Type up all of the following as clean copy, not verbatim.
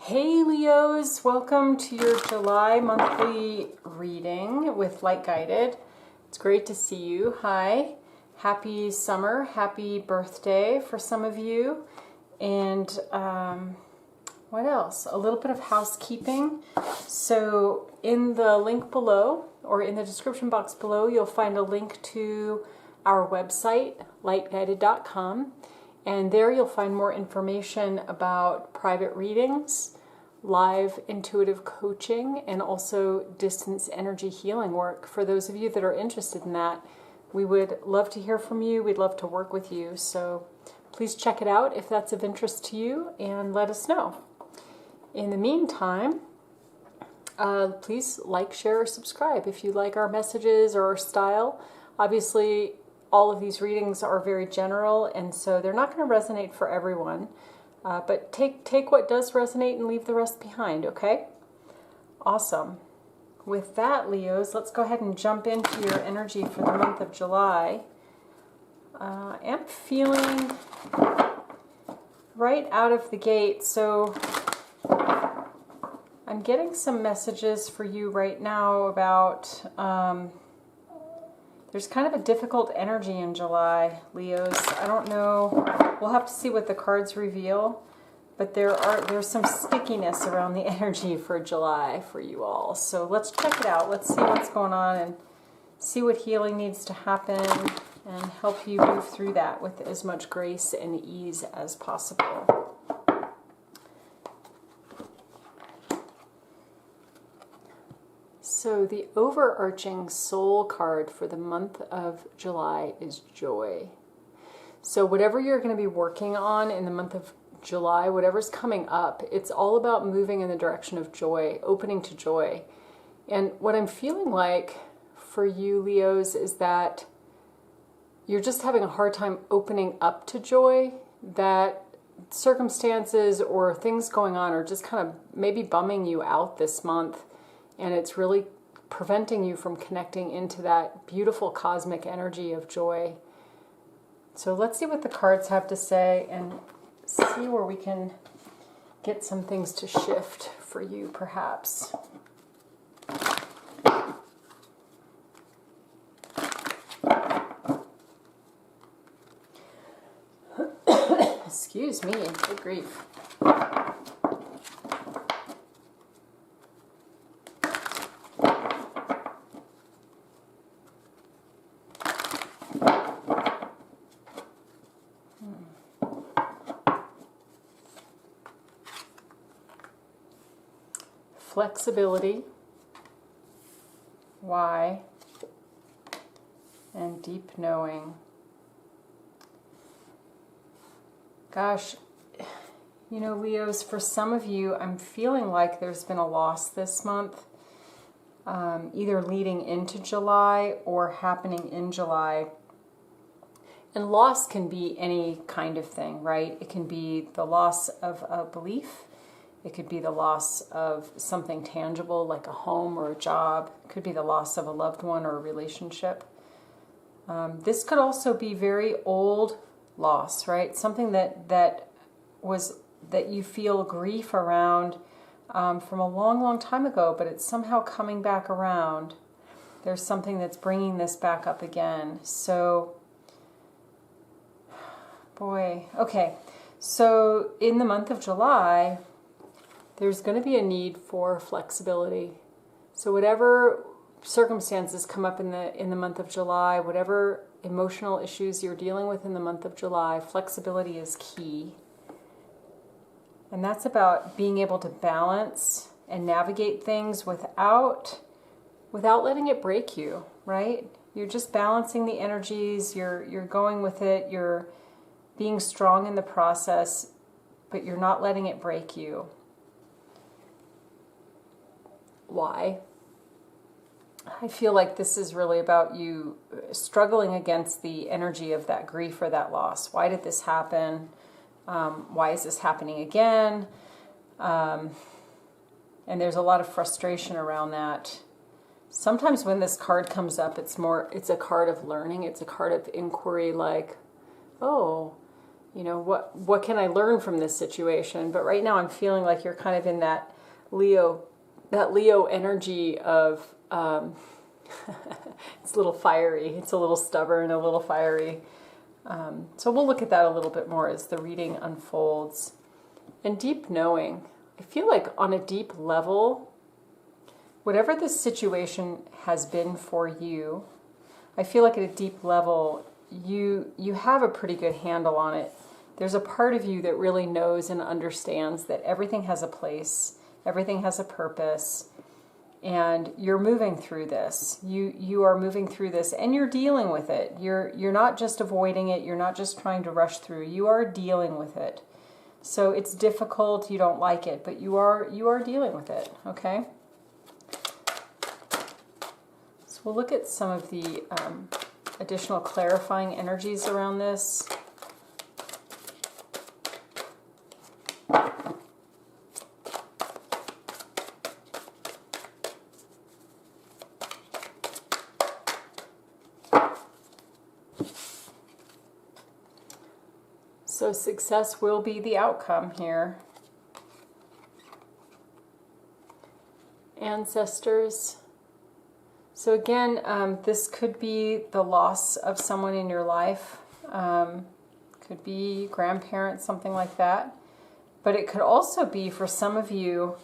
Hey Leos, welcome to your July monthly reading with Light Guided. It's great to see you. Hi. Happy summer, happy birthday for some of you. And what else? A little bit of housekeeping. So in the link below, or in the description box below, you'll find a link to our website, lightguided.com. And there you'll find more information about private readings, live intuitive coaching, and also distance energy healing work. For those of you that are interested in that, we would love to hear from you. We'd love to work with you. So please check it out if that's of interest to you and let us know. In the meantime, please like, share, or subscribe if you like our messages or our style. Obviously, all of these readings are very general, and so they're not going to resonate for everyone. But take what does resonate and leave the rest behind, okay? Awesome. With that, Leos, let's go ahead and jump into your energy for the month of July. I am feeling right out of the gate, so I'm getting some messages for you right now about... there's kind of a difficult energy in July, Leos. I don't know. We'll have to see what the cards reveal. But there's some stickiness around the energy for July for you all. So let's check it out. Let's see what's going on and see what healing needs to happen and help you move through that with as much grace and ease as possible. So the overarching soul card for the month of July is joy. So whatever you're going to be working on in the month of July, whatever's coming up, it's all about moving in the direction of joy, opening to joy. And what I'm feeling like for you, Leos, is that you're just having a hard time opening up to joy, that circumstances or things going on are just kind of maybe bumming you out this month. And it's really preventing you from connecting into that beautiful cosmic energy of joy. So let's see what the cards have to say and see where we can get some things to shift for you, perhaps. Excuse me, good grief. Flexibility, why, and deep knowing. Gosh, you know, Leos, for some of you, I'm feeling like there's been a loss this month, either leading into July or happening in July. And loss can be any kind of thing, right? It can be the loss of a belief. It could be the loss of something tangible like a home or a job. It could be the loss of a loved one or a relationship. This could also be very old loss, right? Something that you feel grief around from a long, long time ago, but it's somehow coming back around. There's something that's bringing this back up again. So, boy, okay. So in the month of July, there's going to be a need for flexibility. So whatever circumstances come up in the month of July, whatever emotional issues you're dealing with in the month of July, flexibility is key. And that's about being able to balance and navigate things without letting it break you, right? You're just balancing the energies, you're going with it, you're being strong in the process, but you're not letting it break you. Why? I feel like this is really about you struggling against the energy of that grief or that loss. Why did this happen? Why is this happening again? And there's a lot of frustration around that. Sometimes when this card comes up, it's a card of learning. It's a card of inquiry, like, oh, you know, what can I learn from this situation? But right now I'm feeling like you're kind of in that Leo energy of, it's a little fiery, it's a little stubborn, a little fiery. So we'll look at that a little bit more as the reading unfolds. And deep knowing, I feel like on a deep level, whatever the situation has been for you, I feel like at a deep level, you have a pretty good handle on it. There's a part of you that really knows and understands that everything has a place, everything has a purpose, and you're moving through this. You are moving through this, and you're dealing with it. You're not just avoiding it. You're not just trying to rush through. You are dealing with it. So it's difficult. You don't like it, but you are dealing with it. Okay. So we'll look at some of the additional clarifying energies around this. So success will be the outcome here. Ancestors. So again, this could be the loss of someone in your life. Could be grandparents, something like that. But it could also be for some of you,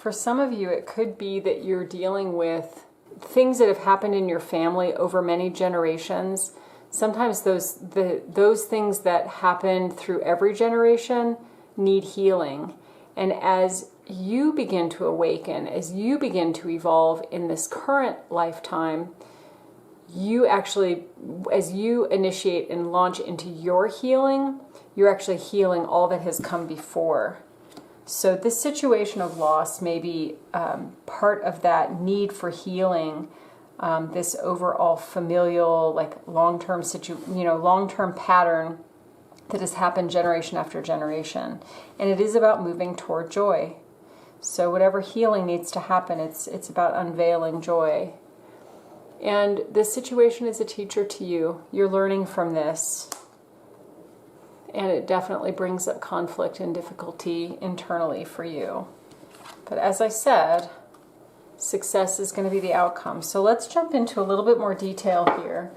it could be that you're dealing with things that have happened in your family over many generations. Sometimes those things that happen through every generation need healing. And as you begin to awaken, as you begin to evolve in this current lifetime, you actually, as you initiate and launch into your healing, you're actually healing all that has come before. So this situation of loss may be part of that need for healing. This overall familial, like long-term long-term pattern that has happened generation after generation. And it is about moving toward joy. So whatever healing needs to happen, it's about unveiling joy. And this situation is a teacher to you. You're learning from this. And it definitely brings up conflict and difficulty internally for you. But as I said, success is going to be the outcome. So let's jump into a little bit more detail here.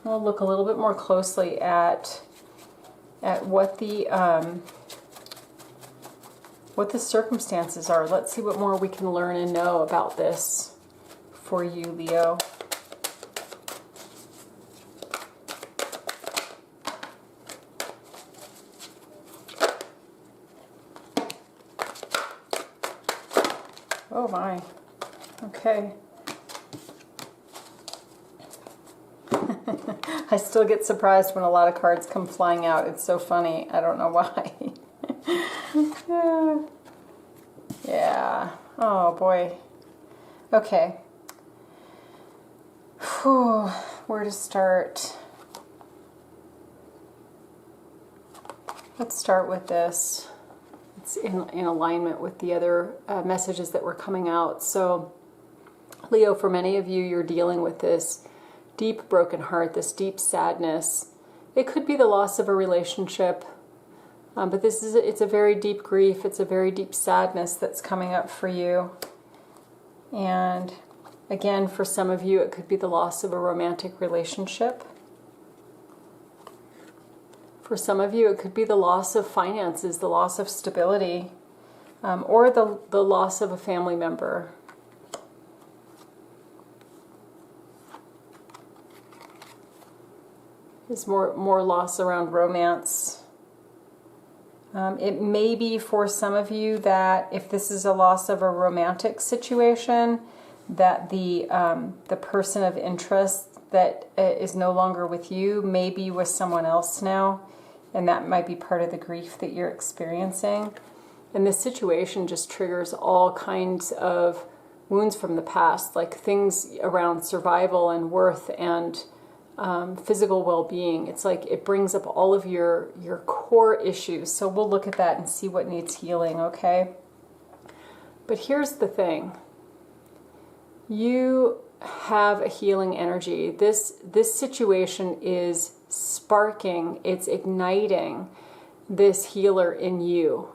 We'll look a little bit more closely at what the circumstances are. Let's see what more we can learn and know about this for you, Leo. Oh my. Okay. I still get surprised when a lot of cards come flying out. It's so funny. I don't know why. Yeah. Oh boy. Okay. Whew. Where to start? Let's start with this. It's in alignment with the other messages that were coming out. So, Leo, for many of you, you're dealing with this deep broken heart, this deep sadness. It could be the loss of a relationship, but it's a very deep grief. It's a very deep sadness that's coming up for you. And again, for some of you, it could be the loss of a romantic relationship. For some of you, it could be the loss of finances, the loss of stability, or the loss of a family member. There's more loss around romance. It may be for some of you that if this is a loss of a romantic situation, that the person of interest that is no longer with you may be with someone else now. And that might be part of the grief that you're experiencing. And this situation just triggers all kinds of wounds from the past, like things around survival and worth and physical well-being. It's like it brings up all of your core issues. So we'll look at that and see what needs healing, okay? But here's the thing. You have a healing energy. This situation is sparking, it's igniting this healer in you.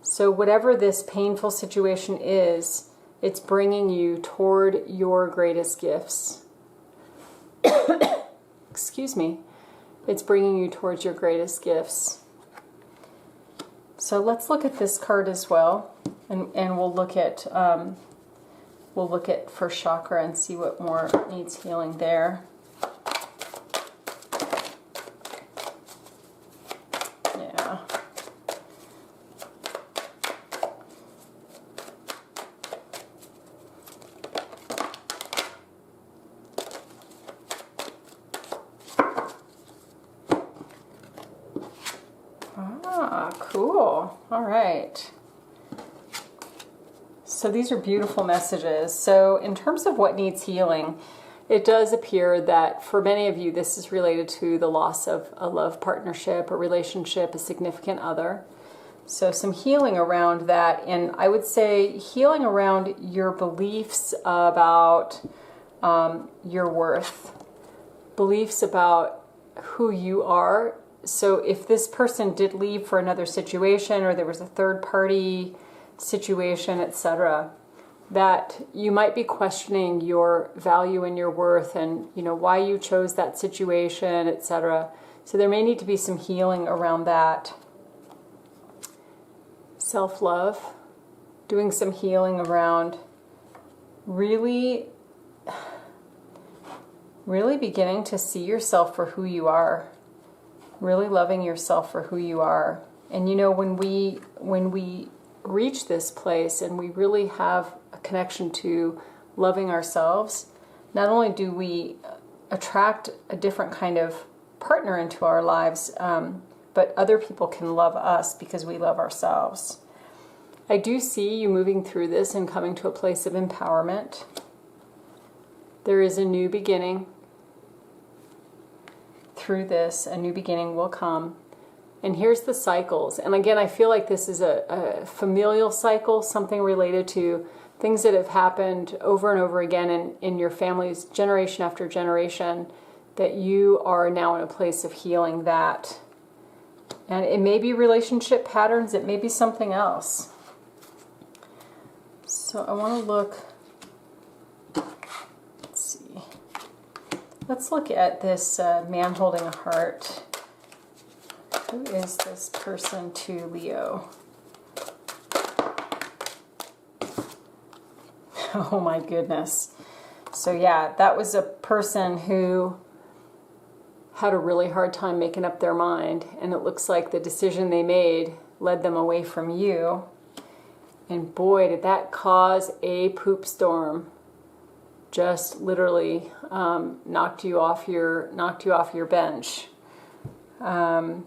So whatever this painful situation is, it's bringing you toward your greatest gifts. Excuse me. It's bringing you towards your greatest gifts. So let's look at this card as well, and we'll look at first chakra and see what more needs healing there. Yeah. Cool. All right. So these are beautiful messages. So in terms of what needs healing, it does appear that for many of you, this is related to the loss of a love partnership, a relationship, a significant other. So some healing around that. And I would say healing around your beliefs about your worth, beliefs about who you are. So if this person did leave for another situation, or there was a third party situation, etc., that you might be questioning your value and your worth, and why you chose that situation, etc. So there may need to be some healing around that. Self-love, doing some healing around really beginning to see yourself for who you are. Really loving yourself for who you are. And when we reach this place and we really have a connection to loving ourselves, not only do we attract a different kind of partner into our lives, but other people can love us because we love ourselves. I do see you moving through this and coming to a place of empowerment. There is a new beginning. Through this, a new beginning will come. And here's the cycles. And again, I feel like this is a familial cycle, something related to things that have happened over and over again in your family's generation after generation, that you are now in a place of healing that. And it may be relationship patterns, it may be something else. So I want to look. Let's look at this man holding a heart. Who is this person to Leo? Oh my goodness. So yeah, that was a person who had a really hard time making up their mind, and it looks like the decision they made led them away from you. And boy, did that cause a poop storm. Just literally knocked you off your bench. I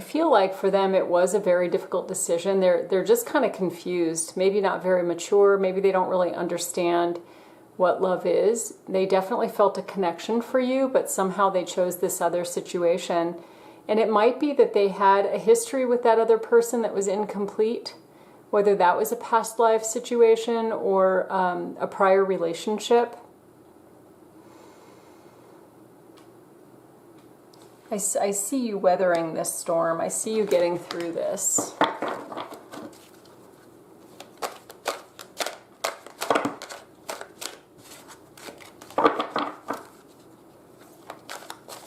feel like for them it was a very difficult decision. They're just kind of confused, maybe not very mature, maybe they don't really understand what love is. They definitely felt a connection for you, but somehow they chose this other situation. And it might be that they had a history with that other person that was incomplete. Whether that was a past life situation or a prior relationship. I see you weathering this storm. I see you getting through this.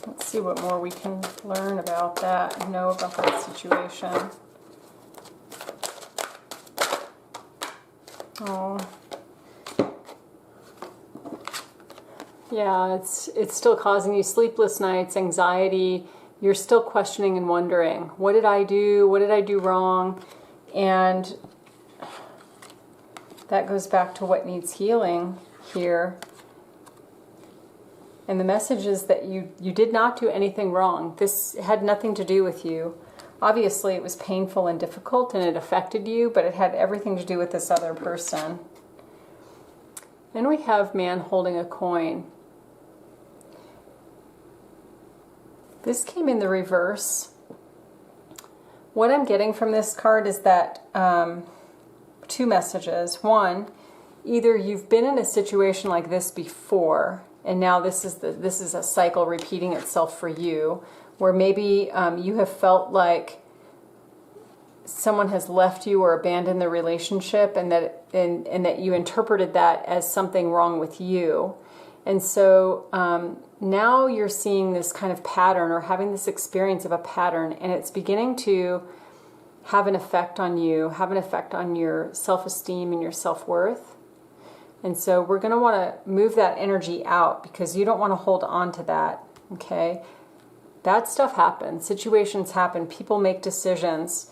Let's see what more we can learn about that, know about that situation. Oh, yeah, it's still causing you sleepless nights, anxiety. You're still questioning and wondering, what did I do? What did I do wrong? And that goes back to what needs healing here. And the message is that you did not do anything wrong. This had nothing to do with you. Obviously, it was painful and difficult, and it affected you, but it had everything to do with this other person. Then we have man holding a coin. This came in the reverse. What I'm getting from this card is that two messages. One, either you've been in a situation like this before, And now this is a cycle repeating itself for you, where maybe you have felt like someone has left you or abandoned the relationship, and that you interpreted that as something wrong with you. And so now you're seeing this kind of pattern, or having this experience of a pattern, and it's beginning to have an effect on you, have an effect on your self-esteem and your self-worth. And so we're going to want to move that energy out, because you don't want to hold on to that, okay? That stuff happens. Situations happen. People make decisions.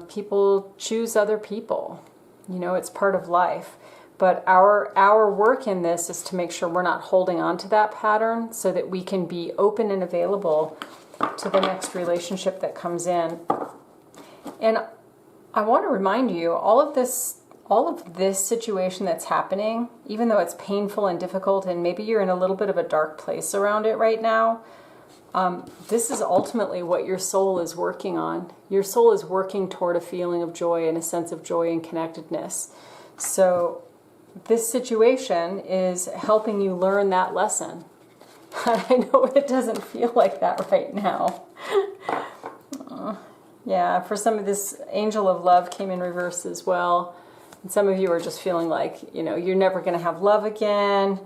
People choose other people. You know, it's part of life. But our work in this is to make sure we're not holding on to that pattern, so that we can be open and available to the next relationship that comes in. And I want to remind you, all of this situation that's happening, even though it's painful and difficult, and maybe you're in a little bit of a dark place around it right now, this is ultimately what your soul is working on. Your soul is working toward a feeling of joy and a sense of joy and connectedness. So this situation is helping you learn that lesson. I know it doesn't feel like that right now. Yeah, for some of this, Angel of Love came in reverse as well. And some of you are just feeling like, you know, you're never going to have love again.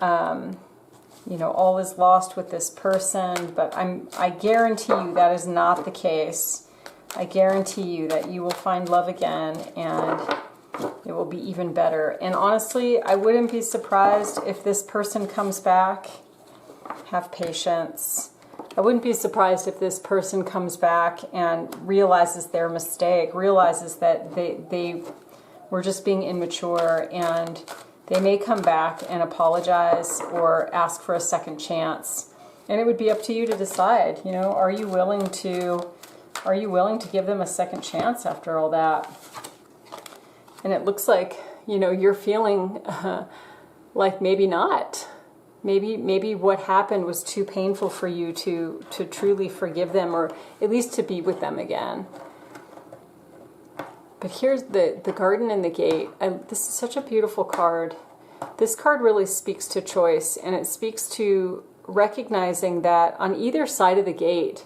You know, all is lost with this person. But I guarantee you that is not the case. I guarantee you that you will find love again, and it will be even better. And honestly, I wouldn't be surprised if this person comes back. Have patience. I wouldn't be surprised if this person comes back and realizes their mistake, realizes that they were just being immature, and they may come back and apologize or ask for a second chance. And it would be up to you to decide, you know, are you willing to give them a second chance after all that? And it looks like, you know, you're feeling like maybe not. Maybe what happened was too painful for you to truly forgive them, or at least to be with them again. But here's the garden and the gate. This is such a beautiful card. This card really speaks to choice, and it speaks to recognizing that on either side of the gate,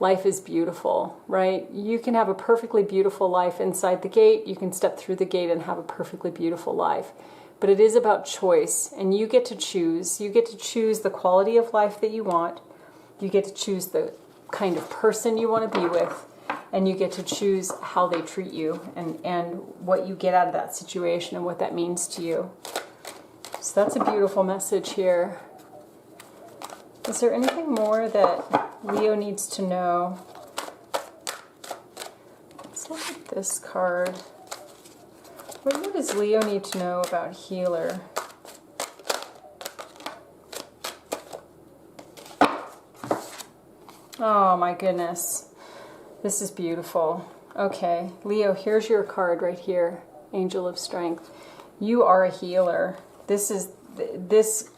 life is beautiful, right? You can have a perfectly beautiful life inside the gate. You can step through the gate and have a perfectly beautiful life. But it is about choice, and you get to choose. You get to choose the quality of life that you want. You get to choose the kind of person you want to be with, and you get to choose how they treat you, and what you get out of that situation and what that means to you. So that's a beautiful message here. Is there anything more that Leo needs to know? Let's look at this card. What does Leo need to know about Healer? Oh my goodness. This is beautiful. Okay, Leo, here's your card right here. Angel of Strength. You are a healer. This is this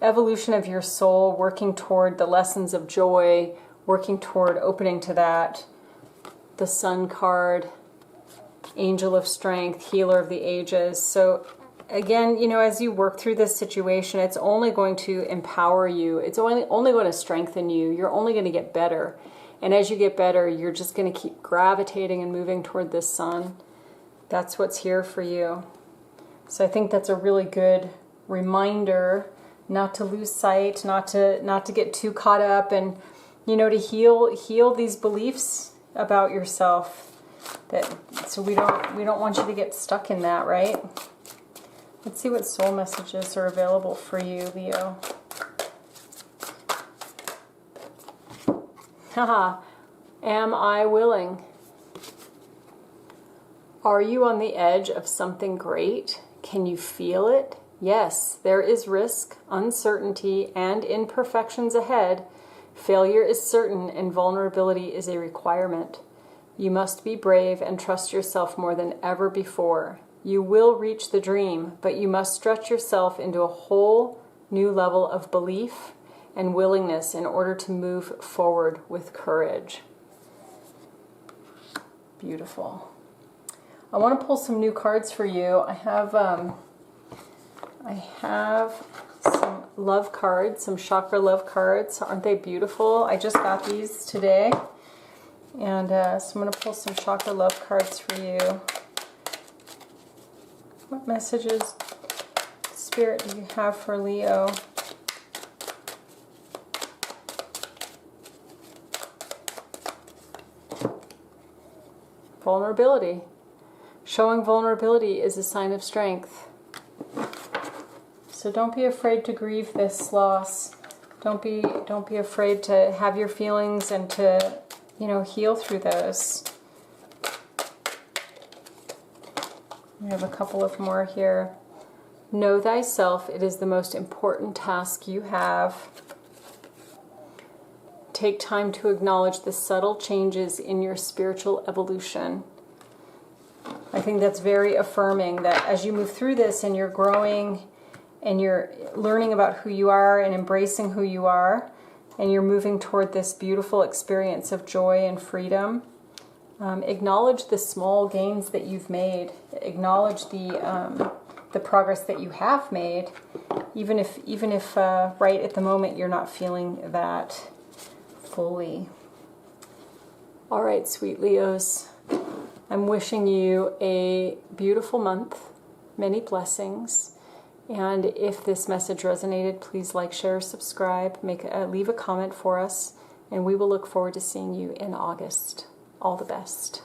evolution of your soul, working toward the lessons of joy, working toward opening to that. The Sun card. Angel of Strength, Healer of the Ages. So again, you know, as you work through this situation, it's only going to empower you. It's only going to strengthen you. You're only going to get better. And as you get better, you're just going to keep gravitating and moving toward this sun. That's what's here for you. So I think that's a really good reminder not to lose sight, not to get too caught up, and, you know, to heal these beliefs about yourself. So we don't want you to get stuck in that, right? Let's see what soul messages are available for you, Leo. Haha. Am I willing? Are you on the edge of something great? Can you feel it? Yes, there is risk, uncertainty, and imperfections ahead. Failure is certain, and vulnerability is a requirement. You must be brave and trust yourself more than ever before. You will reach the dream, but you must stretch yourself into a whole new level of belief and willingness in order to move forward with courage. Beautiful. I want to pull some new cards for you. I have some love cards, some chakra love cards. Aren't they beautiful? I just got these today. And so I'm going to pull some chakra love cards for you. What messages, Spirit, do you have for Leo? Vulnerability. Showing vulnerability is a sign of strength. So don't be afraid to grieve this loss. Don't be afraid to have your feelings and to, heal through those. We have a couple of more here. Know thyself, it is the most important task you have. Take time to acknowledge the subtle changes in your spiritual evolution. I think that's very affirming, that as you move through this and you're growing and you're learning about who you are and embracing who you are, and you're moving toward this beautiful experience of joy and freedom, acknowledge the small gains that you've made. Acknowledge the progress that you have made, even if right at the moment you're not feeling that fully. All right, sweet Leos, I'm wishing you a beautiful month, many blessings. And if this message resonated, please like, share, subscribe, leave a comment for us, and we will look forward to seeing you in August. All the best.